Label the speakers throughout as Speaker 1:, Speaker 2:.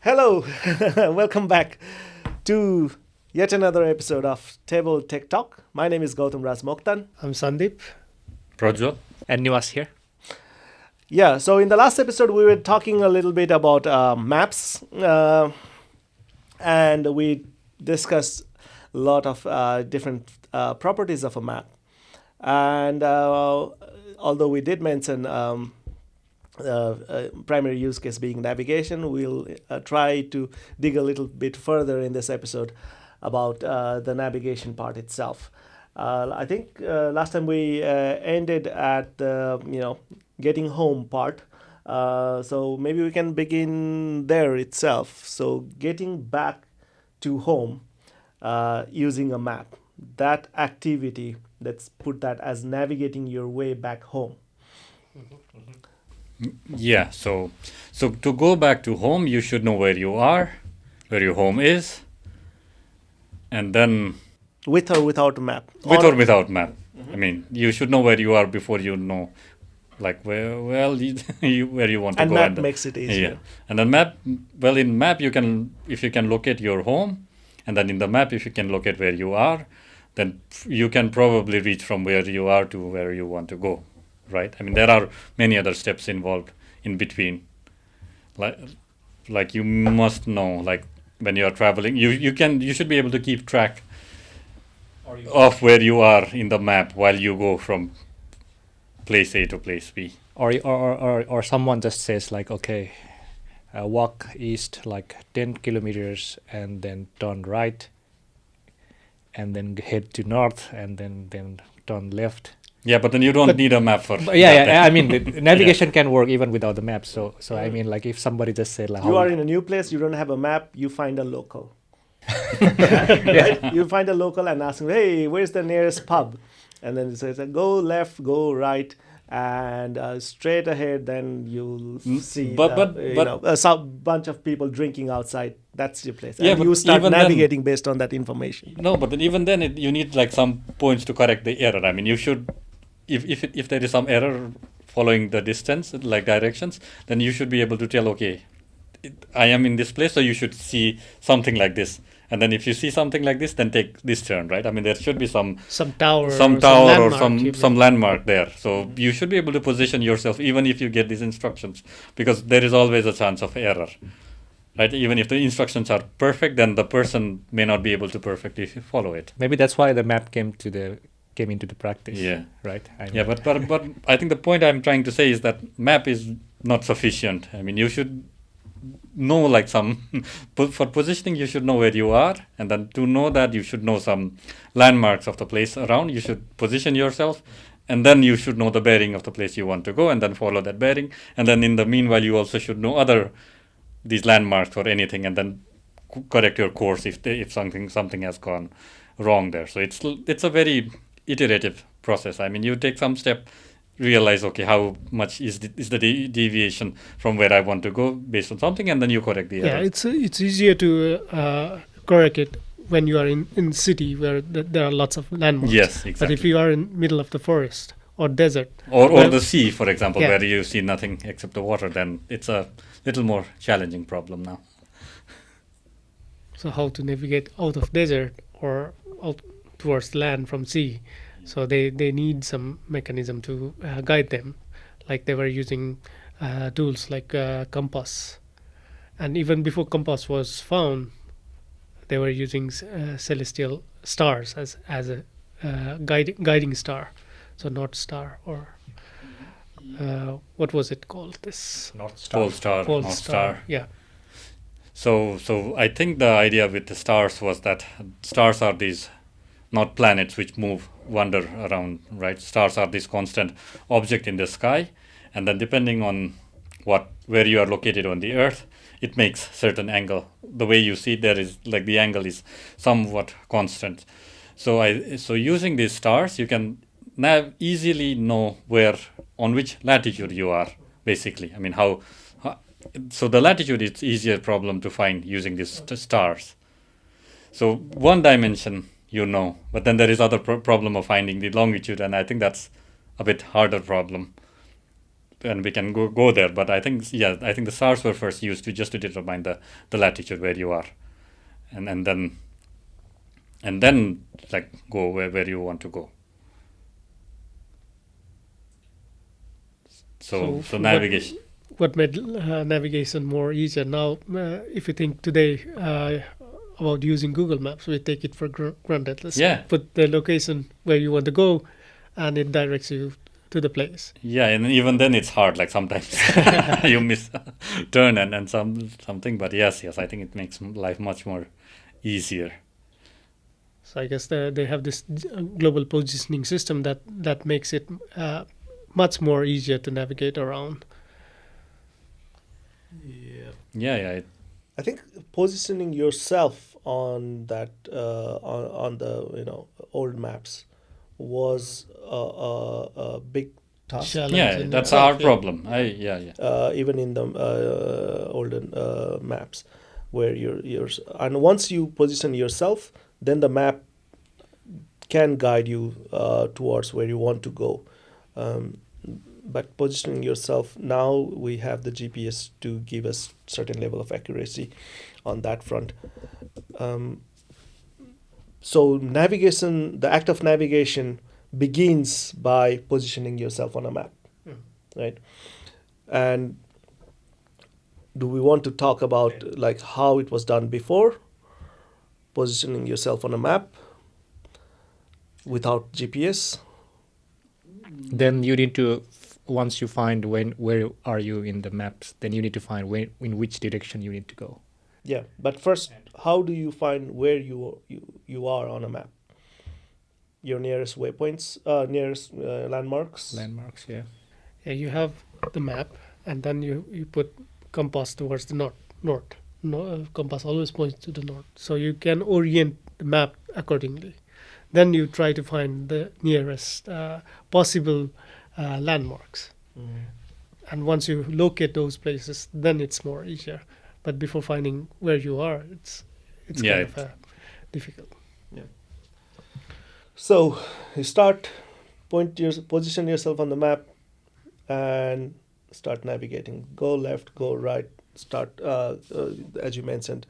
Speaker 1: Hello, welcome back to yet another episode of Table TechTalk. My name is Gautam Raj Mokhtan.
Speaker 2: I'm Sandeep.
Speaker 3: Prajwal.
Speaker 4: And Nivas here.
Speaker 1: Yeah, so in the last episode, we were talking a little bit about maps, and we discussed a lot of different properties of a map. And although we did mention primary use case being navigation, we'll try to dig a little bit further in this episode about the navigation part itself. I think last time we ended at the getting home part, so maybe we can begin there itself. So getting back to home using a map, that activity, let's put that as navigating your way back home.
Speaker 3: Yeah, so to go back to home, you should know where you are, where your home is, and then
Speaker 1: with or without a map.
Speaker 3: with or without map. I mean, you should know where you are before you know, like where where you want to
Speaker 1: And
Speaker 3: go.
Speaker 1: map makes it easier.
Speaker 3: Yeah, and then map. Well, in map if you can locate your home, and then in the map if you can locate where you are, then you can probably reach from where you are to where you want to go. Right? I mean, there are many other steps involved in between. Like you must know, like when you are traveling, you should be able to keep track of where you are in the map while you go from place A to place B.
Speaker 4: Or someone just says like, okay, walk east like 10 kilometers and then turn right and then head to north and then turn left.
Speaker 3: Yeah, but then you don't need a map for
Speaker 4: Yeah. I mean, the navigation can work even without the map. So I mean, like if somebody just said like,
Speaker 1: You are in a new place, you don't have a map, you find a local. Right? You find a local and ask him, hey, where's the nearest pub? And then it says, go left, go right, and straight ahead, then you'll see a bunch of people drinking outside. That's your place.
Speaker 3: Yeah,
Speaker 1: and
Speaker 3: but
Speaker 1: you start
Speaker 3: even
Speaker 1: navigating based on that information.
Speaker 3: No, but then even then you need like some points to correct the error. I mean, you should, if there is some error following the distance, like directions, then you should be able to tell, okay, I am in this place, so you should see something like this. And then if you see something like this, then take this turn, right? I mean, there should be some
Speaker 2: tower,
Speaker 3: or some landmark there. So you should be able to position yourself even if you get these instructions, because there is always a chance of error, right? Even if the instructions are perfect, then the person may not be able to perfectly follow it.
Speaker 4: maybe that's why the map came into the practice.
Speaker 3: Yeah.
Speaker 4: Right.
Speaker 3: But I think the point I'm trying to say is that map is not sufficient. I mean, you should know like some for positioning, you should know where you are, and then to know that you should know some landmarks of the place around. You should position yourself, and then you should know the bearing of the place you want to go, and then follow that bearing. And then in the meanwhile, you also should know these landmarks or anything, and then correct your course if something has gone wrong there. So it's a very iterative process. I mean, you take some step, realize, okay, how much is the deviation from where I want to go based on something, and then you correct the error.
Speaker 2: Yeah, it's easier to correct it when you are in city where there are lots of landmarks.
Speaker 3: Yes, exactly.
Speaker 2: But if you are in middle of the forest or desert
Speaker 3: or the sea, for example,
Speaker 2: Yeah.
Speaker 3: where you see nothing except the water, then it's a little more challenging problem now.
Speaker 2: so how to navigate out of desert or out towards land from sea? So they need some mechanism to guide them, like they were using tools like compass, and even before compass was found, they were using celestial stars as a guiding star, so North Star or what was it called? This
Speaker 3: Pole star,
Speaker 2: Pole
Speaker 3: North
Speaker 2: star.
Speaker 3: Star.
Speaker 2: Yeah,
Speaker 3: So I think the idea with the stars was that stars are these not planets which wander around, right? Stars are this constant object in the sky, and then depending on where you are located on the earth, it makes certain angle. The way you see it, there is like the angle is somewhat constant. So using these stars, you can now easily know on which latitude you are, basically. I mean, so the latitude is easier problem to find using these stars. So one dimension, but then there is other problem of finding the longitude, and I think that's a bit harder problem. and we can go there. But I think the stars were first used to determine the latitude where you are, and then like go where you want to go. So navigation.
Speaker 2: What made navigation more easier now? If you think today about using Google Maps, we take it for granted. Let's put the location where you want to go, and it directs you to the place.
Speaker 3: Yeah, and even then it's hard. Like sometimes you miss a turn and something. But yes, I think it makes life much more easier.
Speaker 2: So I guess they have this global positioning system that makes it much more easier to navigate around.
Speaker 3: Yeah.
Speaker 1: I think positioning yourself on that on the old maps was a big task.
Speaker 2: Challenge
Speaker 3: that's our problem.
Speaker 1: Even in the olden maps, where you're and once you position yourself, then the map can guide you towards where you want to go. But positioning yourself, now we have the GPS to give us certain level of accuracy on that front. So navigation, the act of navigation begins by positioning yourself on a map, right? And do we want to talk about like how it was done before, positioning yourself on a map without GPS?
Speaker 4: Then you need to, once you find where are you in the maps, then you need to find in which direction you need to go.
Speaker 1: Yeah, but first, how do you find where you are on a map? Your nearest waypoints, nearest landmarks.
Speaker 4: Landmarks, yeah.
Speaker 2: Yeah, you have the map, and then you put compass towards the north. Compass always points to the north, so you can orient the map accordingly. Then you try to find the nearest possible landmarks. And once you locate those places, then it's more easier. But before finding where you are, it's kind of difficult.
Speaker 1: Yeah. So you position yourself on the map, and start navigating. Go left, go right. Start, as you mentioned,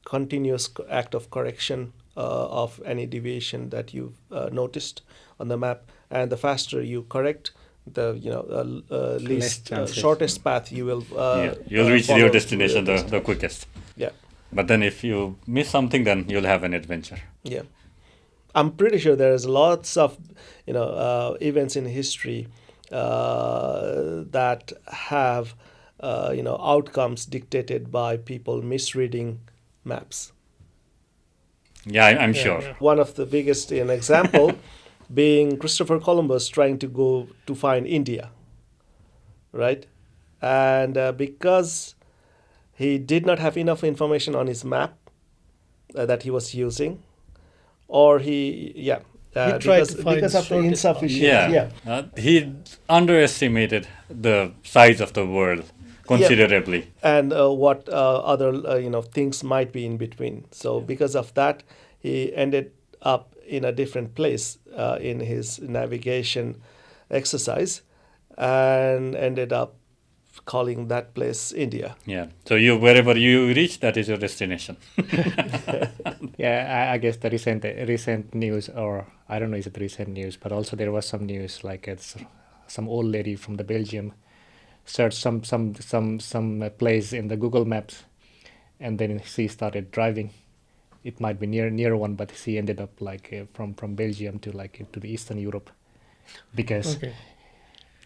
Speaker 1: continuous act of correction of any deviation that you've noticed on the map. And the faster you correct, the least shortest path you will.
Speaker 3: You'll reach your destination the quickest.
Speaker 1: Yeah.
Speaker 3: But then if you miss something, then you'll have an adventure.
Speaker 1: Yeah. I'm pretty sure there's lots of events in history that have outcomes dictated by people misreading maps.
Speaker 3: Yeah, I'm sure.
Speaker 2: Yeah.
Speaker 1: One of the biggest example being Christopher Columbus trying to go to find India, right? And because he did not have enough information on his map that he was using, or he
Speaker 2: tried to find
Speaker 1: because of the insufficient.
Speaker 3: He underestimated the size of the world considerably,
Speaker 1: and what other things might be in between. So because of that, he ended up in a different place in his navigation exercise, and ended up calling that place India.
Speaker 3: Yeah. So wherever you reach, that is your destination.
Speaker 4: Yeah, I guess the recent news, or I don't know, is it recent news? But also there was some news like it's some old lady from the Belgium searched some place in the Google Maps, and then she started driving. It might be near one, but she ended up like from Belgium to to the Eastern Europe, because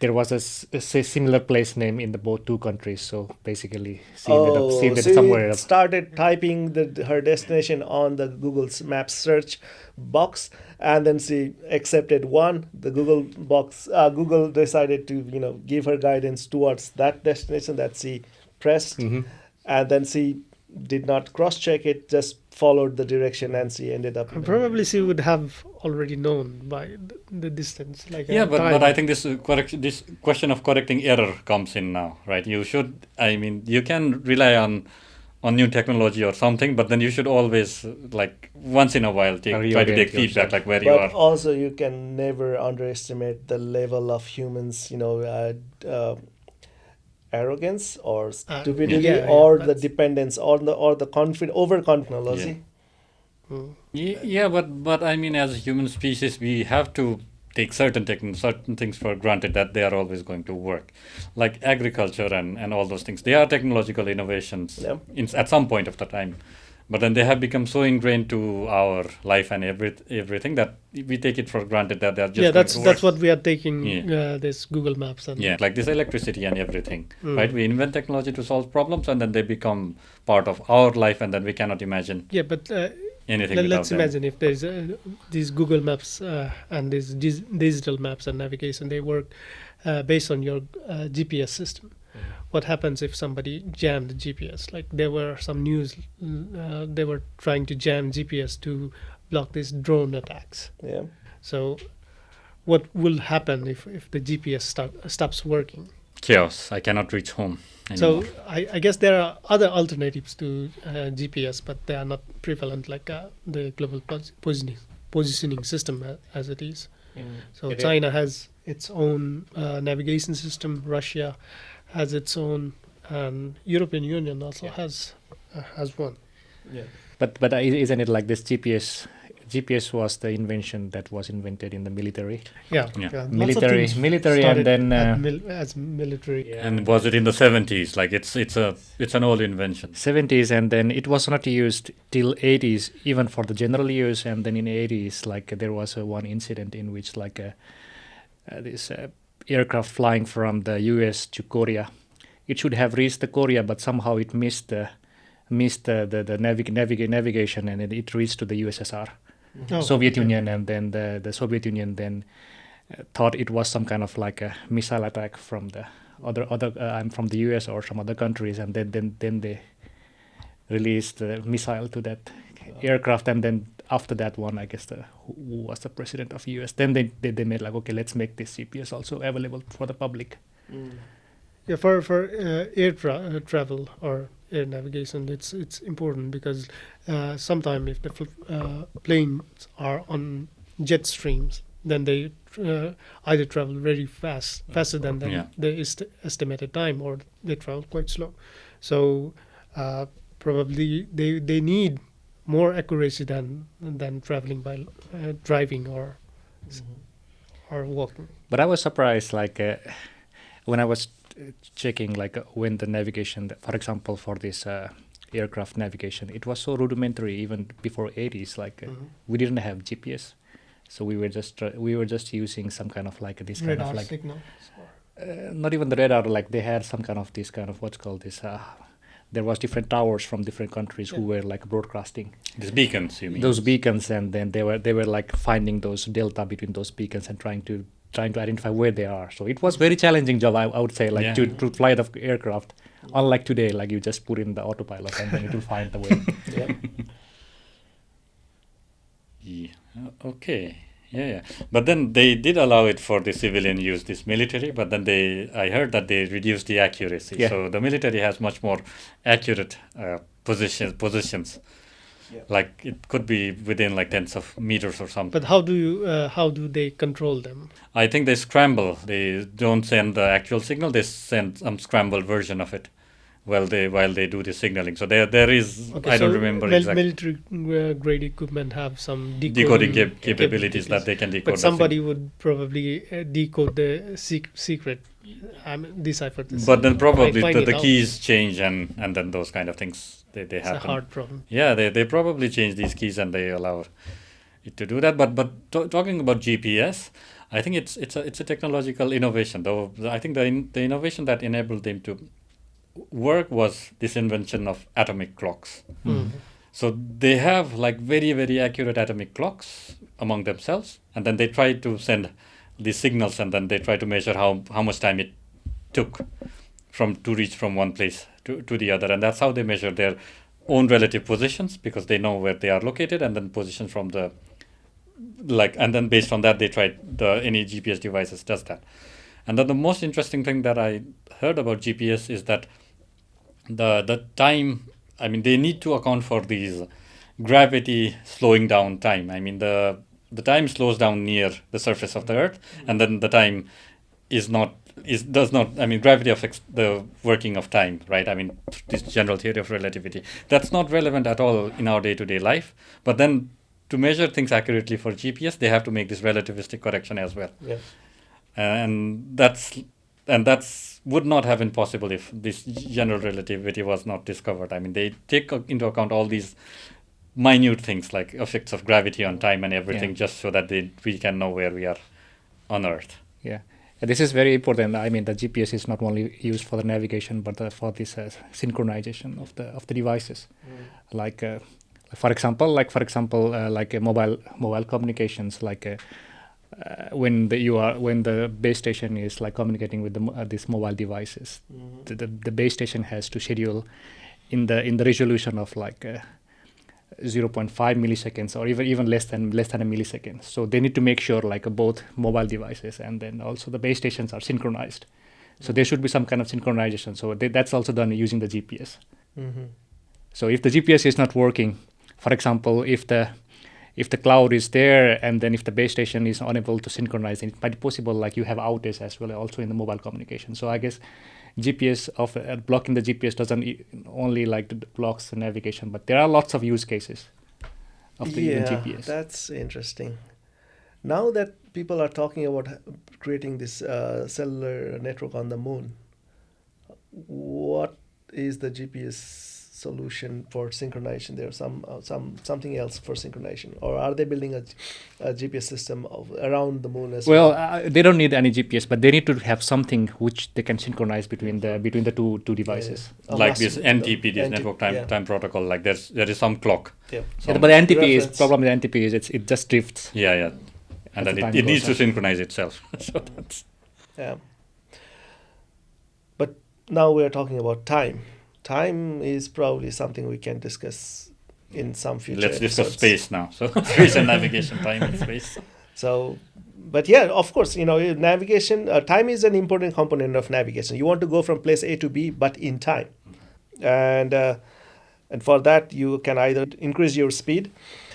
Speaker 4: there was a similar place name in the both two countries. So basically, she ended up somewhere else.
Speaker 1: Started typing her destination on the Google Maps search box, and then she accepted one. The Google decided to give her guidance towards that destination that she pressed, and then she did not cross-check it, just followed the direction, and she ended up.
Speaker 2: Probably she would have already known by the distance.
Speaker 3: But I think this question of correcting error comes in now, right? You can rely on new technology or something, but then you should always, once in a while, try to take feedback, like where you are.
Speaker 1: But also, you can never underestimate the level of humans, arrogance or stupidity
Speaker 2: yeah,
Speaker 1: or the
Speaker 2: that's-
Speaker 1: dependence or the overconfident technology.
Speaker 2: Mm.
Speaker 3: Yeah, but I mean, as a human species, we have to take certain things for granted that they are always going to work, like agriculture and all those things. They are technological innovations
Speaker 1: Yeah.
Speaker 3: at some point of the time, but then they have become so ingrained to our life and everything that we take it for granted that they are just
Speaker 2: Yeah,
Speaker 3: going
Speaker 2: that's
Speaker 3: to
Speaker 2: that's
Speaker 3: work.
Speaker 2: what we are taking
Speaker 3: Yeah.
Speaker 2: this Google Maps and
Speaker 3: Yeah, like this electricity and everything,
Speaker 2: Mm.
Speaker 3: right? We invent technology to solve problems, and then they become part of our life, and then we cannot imagine
Speaker 2: Yeah, but
Speaker 3: anything
Speaker 2: let's
Speaker 3: without them.
Speaker 2: imagine if there's these Google Maps and these digital maps and navigation, they work based on your GPS system. What happens if somebody jammed the GPS? Like there were some news, they were trying to jam GPS to block these drone attacks.
Speaker 1: Yeah.
Speaker 2: So what will happen if the GPS stops working?
Speaker 3: Chaos. I cannot reach home anymore.
Speaker 2: So I guess there are other alternatives to GPS, but they are not prevalent like the global positioning system as it is. So
Speaker 4: It-
Speaker 2: China has its own navigation system. Russia has its own, and European Union also has one.
Speaker 1: Yeah.
Speaker 4: But isn't it like this GPS was the invention that was invented in the military.
Speaker 2: Yeah,
Speaker 3: Yeah.
Speaker 2: Lots of
Speaker 4: Military,
Speaker 2: things
Speaker 4: military,
Speaker 2: started
Speaker 4: and then
Speaker 2: as military.
Speaker 3: And was it in the 70s? Like it's an old invention.
Speaker 4: 70s, and then it was not used till 80s, even for the general use. And then in 80s, like there was one incident in which like this aircraft flying from the US to Korea, it should have reached the Korea, but somehow it missed the navigation, and it reached to the USSR.
Speaker 2: Oh,
Speaker 4: Soviet
Speaker 2: okay.
Speaker 4: Union, and then the Soviet Union then thought it was some kind of like a missile attack from the other from the US or some other countries, and then they released the missile to that aircraft, and then after that one, I guess who was the president of US, then they made like, okay, let's make this GPS also available for the public.
Speaker 2: Yeah, for air travel or air navigation, it's important because sometimes if the planes are on jet streams, then they either travel very faster than
Speaker 3: Yeah.
Speaker 2: the estimated time, or they travel quite slow. So probably they need more accuracy than traveling by driving or walking.
Speaker 4: But I was surprised, like when I was checking, like when the navigation, for example, for this aircraft navigation, it was so rudimentary even before 80s. Like we didn't have GPS, so we were just using some kind of like this kind
Speaker 2: Radar
Speaker 4: of like
Speaker 2: signals.
Speaker 4: not even the radar. Like they had some kind of this kind of what's called this. There was different towers from different countries who were like broadcasting
Speaker 3: These beacons, you mean?
Speaker 4: those beacons, and then they were like finding those delta between those beacons and trying to identify where they are. So it was very challenging job, I would say, like
Speaker 3: Yeah.
Speaker 4: to fly the aircraft. Unlike today, like you just put in the autopilot and then it will find the way.
Speaker 1: Yeah.
Speaker 3: Yeah. Okay. Yeah. But then they did allow it for the civilian use, this military. But then I heard that they reduced the accuracy.
Speaker 4: Yeah.
Speaker 3: So the military has much more accurate positions.
Speaker 1: Yeah.
Speaker 3: Like it could be within like tens of meters or something.
Speaker 2: But how do they control them?
Speaker 3: I think they scramble. They don't send the actual signal. They send some scrambled version of it while they do the signaling. So there is, I don't remember exactly,
Speaker 2: military grade equipment have some
Speaker 3: decoding capabilities that they can decode.
Speaker 2: But
Speaker 3: the
Speaker 2: somebody would probably decode the secret. Decipher the
Speaker 3: But then probably
Speaker 2: find
Speaker 3: the
Speaker 2: it out.
Speaker 3: keys change and then those kind of things they
Speaker 2: It's
Speaker 3: happen.
Speaker 2: a hard problem.
Speaker 3: Yeah, they probably change these keys and they allow it to do that. But talking about GPS, I think it's a technological innovation. Though I think the innovation that enabled them to work was this invention of atomic clocks. So they have like very, very accurate atomic clocks among themselves, and then they try to send these signals, and then they try to measure how much time it took to reach from one place to the other, and that's how they measure their own relative positions, because they know where they are located, and then position from the and then based on that they try any GPS devices does that. And then the most interesting thing that I heard about GPS is that the time, I mean, they need to account for these gravity slowing down time. I mean, the time slows down near the surface of the earth, and then the time is not does not. I mean, gravity affects the working of time, right? I mean, this general theory of relativity. That's not relevant at all in our day-to-day life. But then, to measure things accurately for GPS, they have to make this relativistic correction as well.
Speaker 1: Yeah.
Speaker 3: And that's would not have been possible if this general relativity was not discovered. I mean, they take into account all these minute things like effects of gravity on time and everything, just so that we can know where we are on Earth.
Speaker 4: Yeah. This is very important. I mean, the GPS is not only used for the navigation, but for this synchronization of the devices. Like, for example, like a mobile communications, like when the base station is like communicating with these mobile devices, the base station has to schedule in the resolution of like 0.5 milliseconds or even less than a millisecond. So they need to make sure like both mobile devices and then also the base stations are synchronized. So there should be some kind of synchronization. So that's also done using the GPS. So if the GPS is not working, for example, if the cloud is there and then if the base station is unable to synchronize, then it might be possible like you have outage as well also in the mobile communication. So I guess GPS blocking the GPS doesn't only like blocks the navigation, but there are lots of use cases of the even GPS.
Speaker 1: That's interesting. Now that people are talking about creating this cellular network on the moon, what is the GPS solution for synchronization? There's something else for synchronization, or are they building a GPS system around the moon as well?
Speaker 4: Well, they don't need any GPS, but they need to have something which they can synchronize between the two devices.
Speaker 3: Like this NTP, this network time protocol. Like there is some clock.
Speaker 1: Yeah.
Speaker 3: Some
Speaker 4: But the NTP problem with NTP is it just drifts.
Speaker 3: Yeah, and then it needs to synchronize itself. So that's
Speaker 1: But now we are talking about time. Time is probably something we can discuss in some future
Speaker 3: Let's discuss
Speaker 1: episodes.
Speaker 3: space now. So space and navigation, time and space.
Speaker 1: So, but yeah, of course, navigation, time is an important component of navigation. You want to go from place A to B, but in time. And for that, you can either increase your speed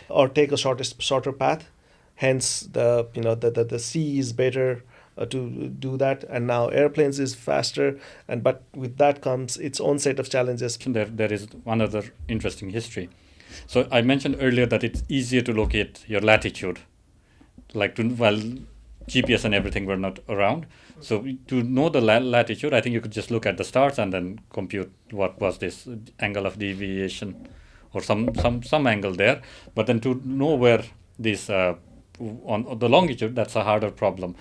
Speaker 1: or take a shorter path. Hence, the sea is better to do that, and now airplanes is faster, but with that comes its own set of challenges.
Speaker 3: There is one other interesting history. So I mentioned earlier that it's easier to locate your latitude, while GPS and everything were not around. So to know the latitude, I think you could just look at the stars and then compute what was this angle of deviation or some angle there. But then to know where this on the longitude, that's a harder problem.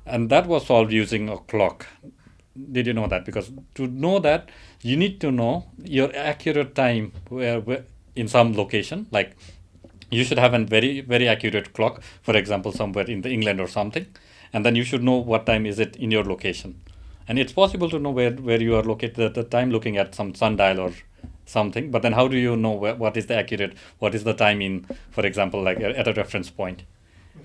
Speaker 3: And that was solved using a clock. Did you know that? Because to know that, you need to know your accurate time where in some location. Like you should have a very, very accurate clock, for example, somewhere in England or something. And then you should know what time is it in your location. And it's possible to know where you are located at the time looking at some sundial or something. But then how do you know what is the time in, for example, like at a reference point?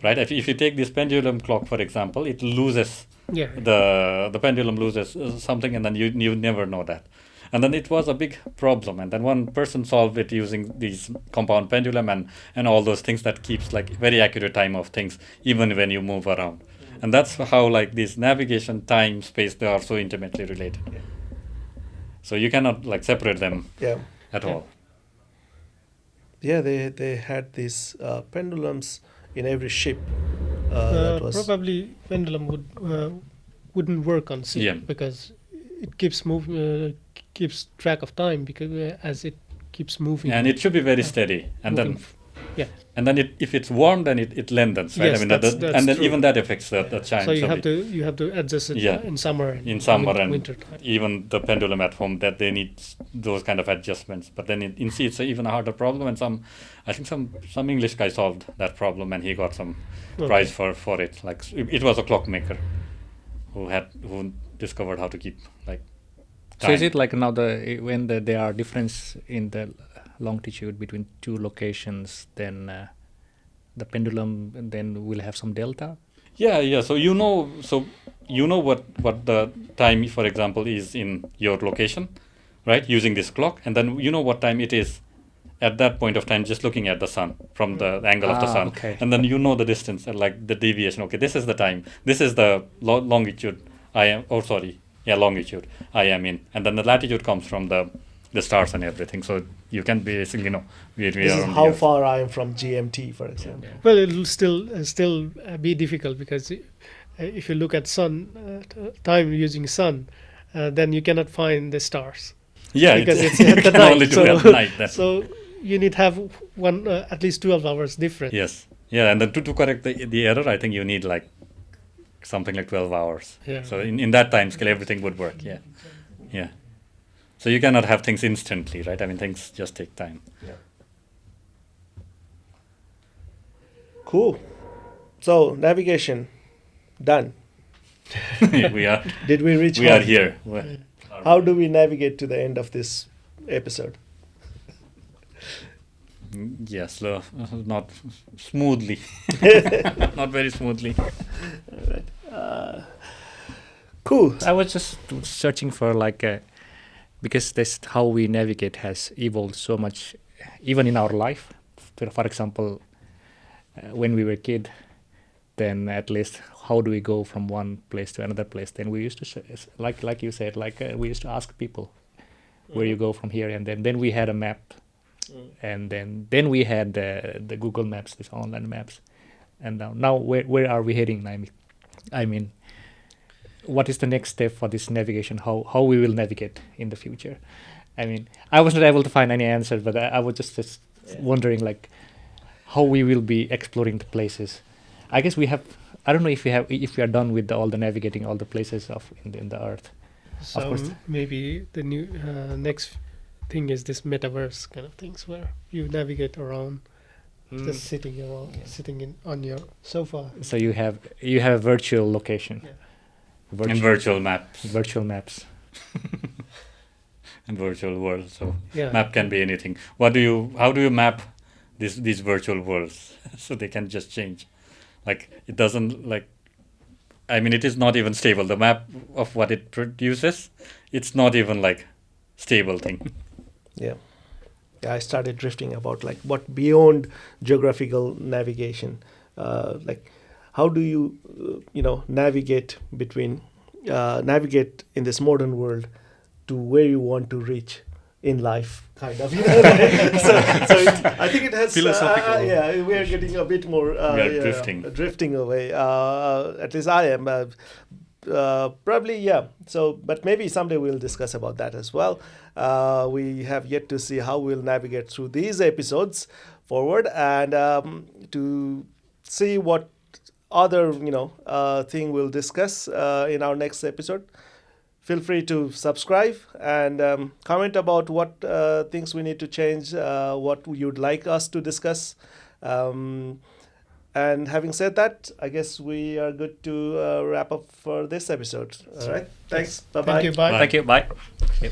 Speaker 3: Right. If you take this pendulum clock, for example, it loses the pendulum loses something, and then you never know that. And then it was a big problem. And then one person solved it using these compound pendulum and all those things that keeps like very accurate time of things, even when you move around. And that's how like this navigation, time, space, they are so intimately related.
Speaker 1: Yeah.
Speaker 3: So you cannot like separate them at all.
Speaker 1: Yeah, they had these pendulums in every ship.
Speaker 2: Probably pendulum wouldn't work on sea because it keeps track of time because as it keeps moving.
Speaker 3: And it should be very steady. And then if it's warm, then it lengthens, right?
Speaker 2: Yes,
Speaker 3: I mean,
Speaker 2: that's
Speaker 3: and then
Speaker 2: true.
Speaker 3: even that affects the time.
Speaker 2: So you have to adjust it in summer.
Speaker 3: And
Speaker 2: winter time.
Speaker 3: Even the pendulum at home, that they need those kind of adjustments. But then in sea, it's even a harder problem. And I think some English guy solved that problem, and he got some prize for it. Like it was a clockmaker who discovered how to keep like time.
Speaker 4: So is it like now when there are difference in the longitude between two locations, then the pendulum then will have some delta?
Speaker 3: Yeah. So you know what the time, for example, is in your location, right? Using this clock, and then you know what time it is at that point of time, just looking at the sun from the angle of the sun,
Speaker 4: okay.
Speaker 3: And then you know the distance and like the deviation. Okay, this is the time. This is the longitude longitude I am in, and then the latitude comes from the stars and everything. So you can basically know where we
Speaker 1: This
Speaker 3: are
Speaker 1: is
Speaker 3: on the
Speaker 1: how
Speaker 3: Earth.
Speaker 1: far I am from GMT, for example.
Speaker 2: Well, it'll still be difficult because if you look at time using sun, then you cannot find the stars.
Speaker 3: Yeah,
Speaker 2: Because it's
Speaker 3: you
Speaker 2: at the
Speaker 3: can only
Speaker 2: night.
Speaker 3: do it at night. Then.
Speaker 2: So you need to have at least 12 hours difference.
Speaker 3: Yes, yeah, and then to correct the error, I think you need like something like 12 hours.
Speaker 2: Yeah.
Speaker 3: So in that time scale, everything would work. Yeah, yeah. So you cannot have things instantly, right? I mean, things just take time.
Speaker 1: Yeah. Cool. So navigation done.
Speaker 3: we are
Speaker 1: Did we reach?
Speaker 3: we
Speaker 1: home?
Speaker 3: are here.
Speaker 1: How do we navigate to the end of this episode?
Speaker 3: Yes, not smoothly, not very smoothly.
Speaker 1: Cool.
Speaker 4: I was just searching for because this how we navigate has evolved so much, even in our life. For example, when we were kid, then at least how do we go from one place to another place? Then we used to like you said, we used to ask people where you go from here, and then we had a map, and then we had the Google Maps, these online maps, and now where are we heading? I mean, what is the next step for this navigation? How we will navigate in the future? I mean, I was not able to find any answer, but I was just wondering how we will be exploring the places. I guess we have. I don't know if we are done with all the navigating all the places in the earth.
Speaker 2: So
Speaker 4: Of course.
Speaker 2: maybe the new next thing is this metaverse kind of things where you navigate around, just sitting on your sofa.
Speaker 4: So you have a virtual location.
Speaker 2: Yeah.
Speaker 3: And virtual maps
Speaker 4: Virtual maps.
Speaker 3: and virtual worlds. So
Speaker 2: Yeah.
Speaker 3: map can be anything. How do you map these virtual worlds so they can just change? Like it doesn't it is not even stable. The map of what it produces, it's not even stable thing.
Speaker 1: Yeah. I started drifting about what beyond geographical navigation, how do you navigate in this modern world to where you want to reach in life, kind of. I think it has
Speaker 3: Philosophical.
Speaker 1: we are getting a bit more
Speaker 3: We are drifting
Speaker 1: away. At least I am. Probably, yeah. So, but maybe someday we'll discuss about that as well. We have yet to see how we'll navigate through these episodes forward, and to see what other thing we'll discuss in our next episode. Feel free to subscribe and comment about what things we need to change, what you'd like us to discuss. And having said that, I guess we are good to wrap up for this episode. All right. Thanks. Bye-bye.
Speaker 2: Thank you. Bye.
Speaker 4: Thank you. Bye. Yep.